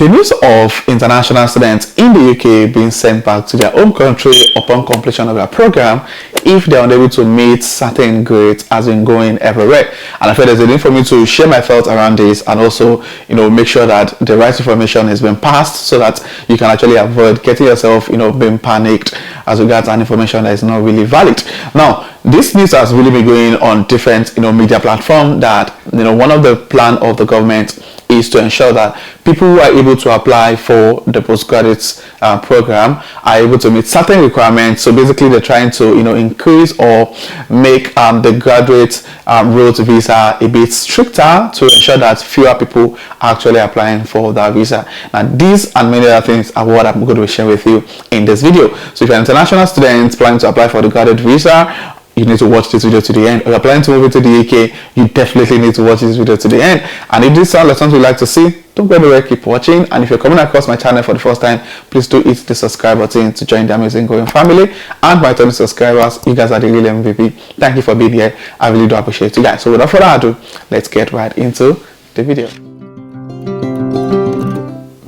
The news of international students in the UK being sent back to their home country upon completion of their program if they are unable to meet certain grades has been going everywhere. And I feel there's a need for me to share my thoughts around this and also, make sure that the right information has been passed so that you can actually avoid getting yourself, being panicked as regards an information that is not really valid. Now, this news has really been going on different, media platforms that, one of the plan of the government is to ensure that people who are able to apply for the postgraduate program are able to meet certain requirements. So basically they're trying to increase or make the graduate road visa a bit stricter to ensure that fewer people are actually applying for that visa. Now these and many other things are what I'm going to share with you in this video. So if you're an international student planning to apply for the graduate visa, you need to watch this video to the end. If you're planning to move into the UK, you definitely need to watch this video to the end. And if this sounds like something you'd like to see, don't go anywhere, keep watching. And if you're coming across my channel for the first time, please do hit the subscribe button to join the amazing growing family. And my 20 subscribers, you guys are the real MVP. Thank you for being here. I really do appreciate you guys. So without further ado, let's get right into the video.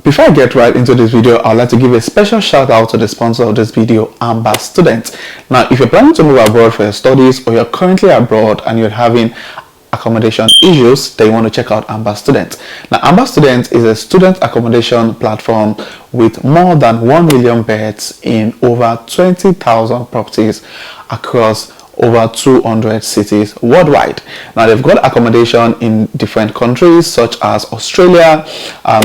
Before I get right into this video, I'd like to give a special shout out to the sponsor of this video, AmberStudent. Now, if you're planning to move abroad for your studies or you're currently abroad and you're having accommodation issues, then you want to check out AmberStudent. Now, AmberStudent is a student accommodation platform with more than 1 million beds in over 20,000 properties across over 200 cities worldwide. Now they've got accommodation in different countries such as Australia,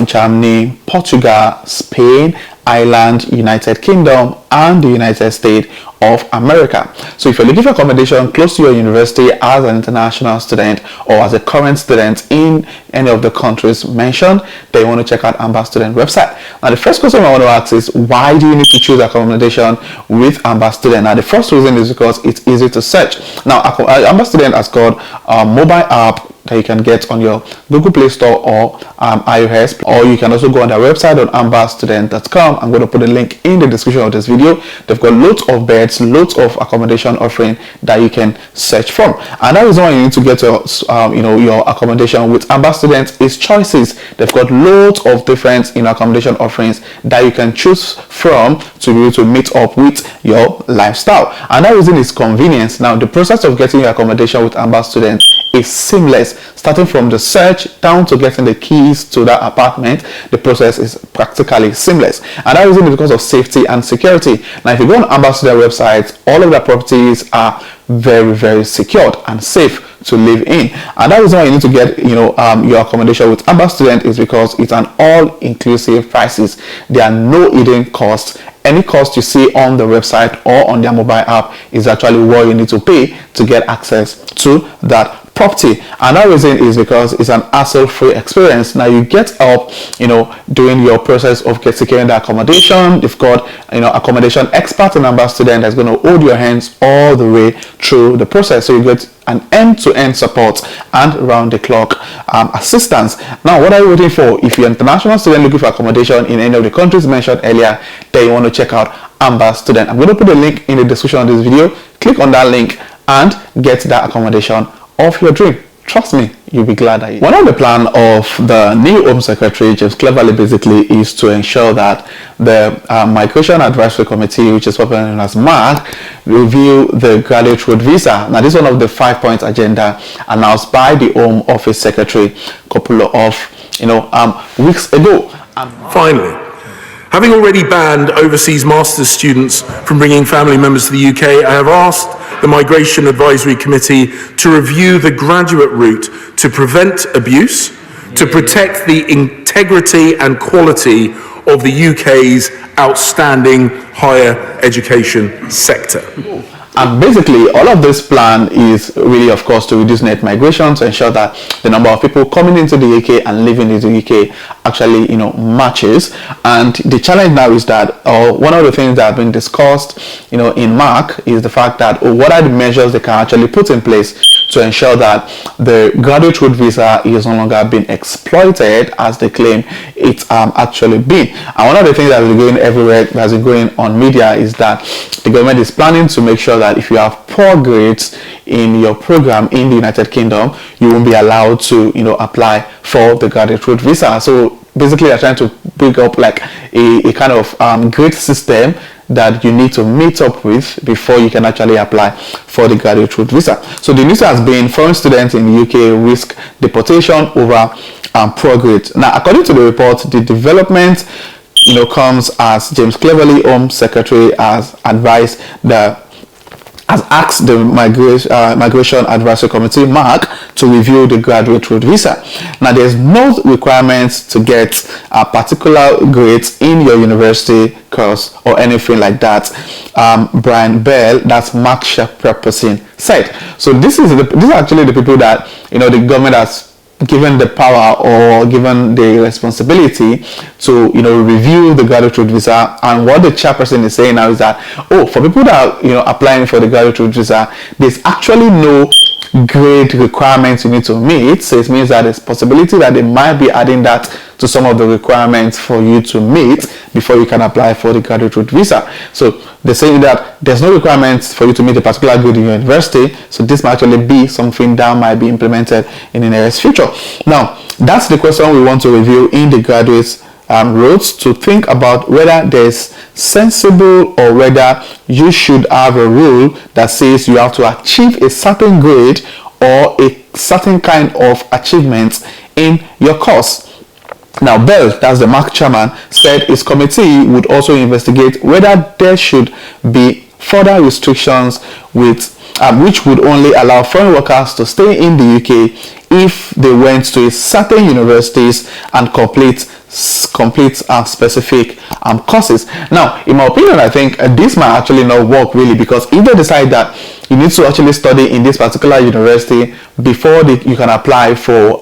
Germany, Portugal, Spain, Ireland, United Kingdom, and the United States of America. So if you're looking for accommodation close to your university as an international student or as a current student in any of the countries mentioned, then you want to check out AmberStudent website. Now the first question I want to ask is, why do you need to choose accommodation with AmberStudent? Now the first reason is because it's easy to search. Now AmberStudent has got a mobile app that you can get on your Google Play Store or iOS, or you can also go on their website on AmberStudent.com. I'm going to put a link in the description of this video. They've got loads of beds, loads of accommodation offering that you can search from, and that is why you need to get your your accommodation with AmberStudent is choices. They've got loads of different accommodation offerings that you can choose from to be able to meet up with your lifestyle, and that reason is convenience. Now the process of getting your accommodation with AmberStudent is seamless. Starting from the search down to getting the keys to that apartment, the process is practically seamless, and that reason is because of safety and security. Now if you go on AmberStudent website, all of their properties are very, very secured and safe to live in, and that is why you need to get your accommodation with AmberStudent is because it's an all-inclusive prices. There are no hidden costs. Any cost you see on the website or on their mobile app is actually what you need to pay to get access to that property, and that reason is because it's an hassle-free experience. Now you get up doing your process of securing the accommodation. You've got accommodation expert and AmberStudent that's going to hold your hands all the way through the process, so you get an end-to-end support and round-the-clock assistance. Now what are you waiting for? If you're an international student looking for accommodation in any of the countries mentioned earlier, then you want to check out AmberStudent. I'm going to put a link in the description of this video. Click on that link and get that accommodation of your dream. Trust me, you'll be glad that you. One of the plan of the new Home Secretary, James Cleverly, basically is to ensure that the Migration Advisory Committee, which is popularly known as MAC, review the graduate road visa. Now this is one of the 5-point agenda announced by the Home Office Secretary a couple of weeks ago. And finally, having already banned overseas master's students from bringing family members to the UK, I have asked the Migration Advisory Committee to review the graduate route to prevent abuse, to protect the integrity and quality of the UK's outstanding higher education sector. And basically, all of this plan is really, of course, to reduce net migration, to ensure that the number of people coming into the UK and living in the UK actually, matches. And the challenge now is that, one of the things that have been discussed, in MAC is the fact that what are the measures they can actually put in place to ensure that the graduate road visa is no longer being exploited as they claim it's actually been. And one of the things that is going everywhere, that's been going on media, is that the government is planning to make sure that if you have poor grades in your program in the United Kingdom, you won't be allowed to apply for the graduate road visa. So basically they're trying to bring up like a kind of grade system that you need to meet up with before you can actually apply for the graduate route visa. So the news has been foreign students in the UK risk deportation over poor grades. Now, according to the report, the development comes as James Cleverly, Home Secretary, has asked the Migration Advisory Committee, MAC, to review the graduate route visa. Now, there's no requirements to get particular grades in your university course or anything like that. Brian Bell, that's MAC chairperson, said. So these are actually the people that the government has given the power or given the responsibility to review the graduate route visa. And what the chairperson is saying now is that for people that are applying for the graduate route visa, there's actually no grade requirements you need to meet. So it means that there's possibility that they might be adding that to some of the requirements for you to meet before you can apply for the graduate route visa. So they're saying that there's no requirements for you to meet a particular grade in your university, so this might actually be something that might be implemented in the nearest future. Now, that's the question we want to review in the graduate routes, to think about whether there's sensible or whether you should have a rule that says you have to achieve a certain grade or a certain kind of achievements in your course. Now, Bell, that's the MAC chairman, said his committee would also investigate whether there should be further restrictions which would only allow foreign workers to stay in the UK if they went to certain universities and complete specific courses. Now, in my opinion, I think this might actually not work really, because if they decide that you need to actually study in this particular university before you can apply for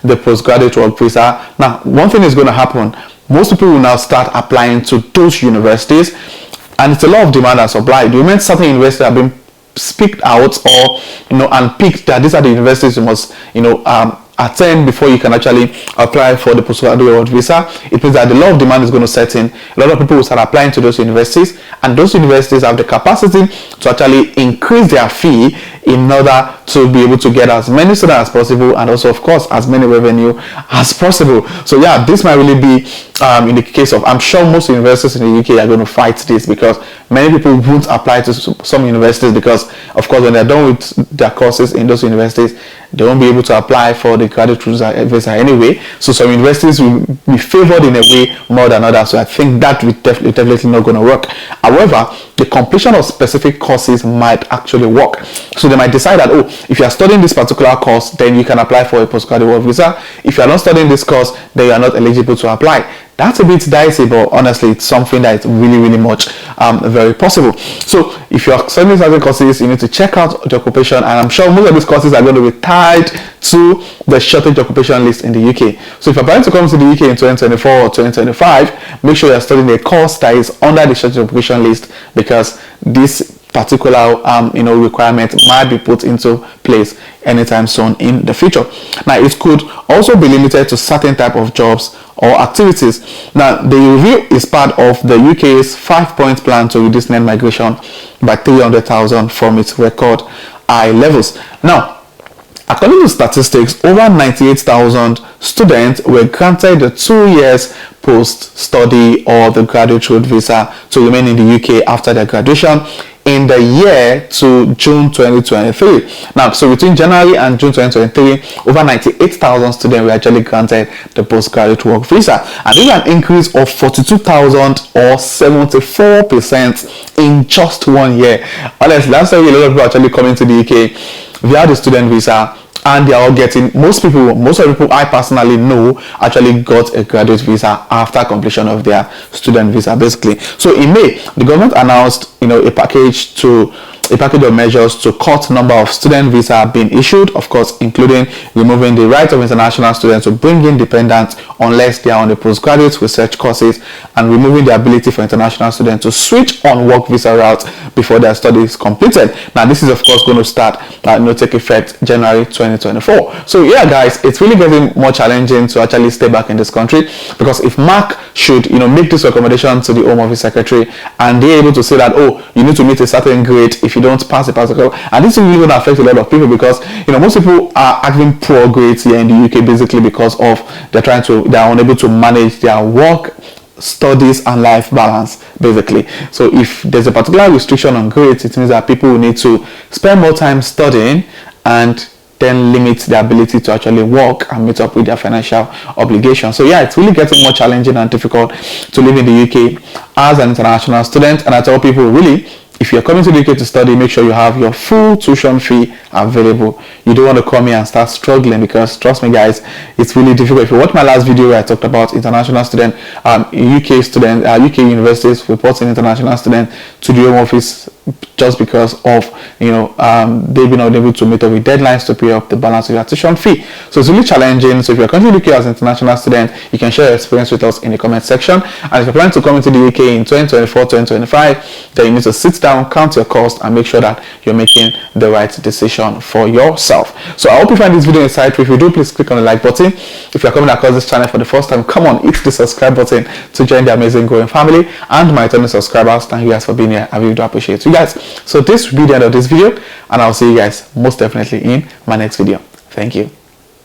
the postgraduate work visa. Now, one thing is going to happen. Most people will now start applying to those universities, and it's a lot of demand and supply. Do you mean certain universities have been picked out or and picked that these are the universities you must attend before you can actually apply for the postgraduate work visa? It means that the law of demand is going to set in. A lot of people will start applying to those universities, and those universities have the capacity to actually increase their fee in order to be able to get as many students as possible, and also of course as many revenue as possible. So yeah, this might really be in the case of, I'm sure most universities in the UK are going to fight this, because many people won't apply to some universities, because of course when they're done with their courses in those universities, they won't be able to apply for the graduate visa anyway. So some universities will be favored in a way more than others. So I think that will definitely not going to work. However, the completion of specific courses might actually work. So they might decide that, if you are studying this particular course, then you can apply for a postgraduate work visa. If you are not studying this course, then you are not eligible to apply. That's a bit dicey, but honestly, it's something that is really much very possible. So if you are studying certain courses, you need to check out the occupation, and I'm sure most of these courses are going to be tied to the shortage occupation list in the UK. So if you're planning to come to the UK in 2024 or 2025, make sure you're studying a course that is under the shortage occupation list, because this particular requirement might be put into place anytime soon in the future. Now, it could also be limited to certain type of jobs or activities. Now, the review is part of the UK's 5-point plan to reduce net migration by 300,000 from its record high levels. Now, according to statistics, over 98,000 students were granted the 2 years post-study or the graduate route visa to remain in the UK after their graduation in the year to June 2023. Now, so between January and June 2023, over 98,000 students were actually granted the postgraduate work visa. And this is an increase of 42,000 or 74% in just 1 year. Honestly, that's why a lot of people are actually coming to the UK via the student visa, and they are all getting, most of the people I personally know actually got a graduate visa after completion of their student visa, basically. So in May, the government announced a package of measures to cut number of student visa being issued, of course, including removing the right of international students to bring in dependents unless they are on the postgraduate research courses, and removing the ability for international students to switch on work visa routes before their studies completed. Now, this is of course going to start take effect January 2024. So yeah, guys, it's really getting more challenging to actually stay back in this country, because if MAC should make this recommendation to the Home Office Secretary, and they're able to say that, you need to meet a certain grade if if you don't pass a particular, and this is really going to affect a lot of people, because most people are having poor grades here in the UK basically because of they are unable to manage their work, studies and life balance basically. So if there's a particular restriction on grades, it means that people will need to spend more time studying and then limit their ability to actually work and meet up with their financial obligations. So yeah, it's really getting more challenging and difficult to live in the UK as an international student. And I tell people, really, if you're coming to the UK to study, make sure you have your full tuition fee available. You don't want to come here and start struggling, because trust me guys, it's really difficult. If you watch my last video where I talked about international student, UK universities reporting international student to the Home Office just because of they've been unable to meet up with deadlines to pay up the balance of your tuition fee. So it's really challenging. So if you're currently looking as an international student, you can share your experience with us in the comment section. And if you're planning to come into the UK in 2024, 2025, then you need to sit down, count your cost, and make sure that you're making the right decision for yourself. So I hope you find this video insightful. If you do, please click on the like button. If you're coming across this channel for the first time, come on, hit the subscribe button to join the amazing growing family. And my returning subscribers, thank you guys for being here. I really do appreciate you guys. So this will be the end of this video, and I'll see you guys most definitely in my next video. Thank you.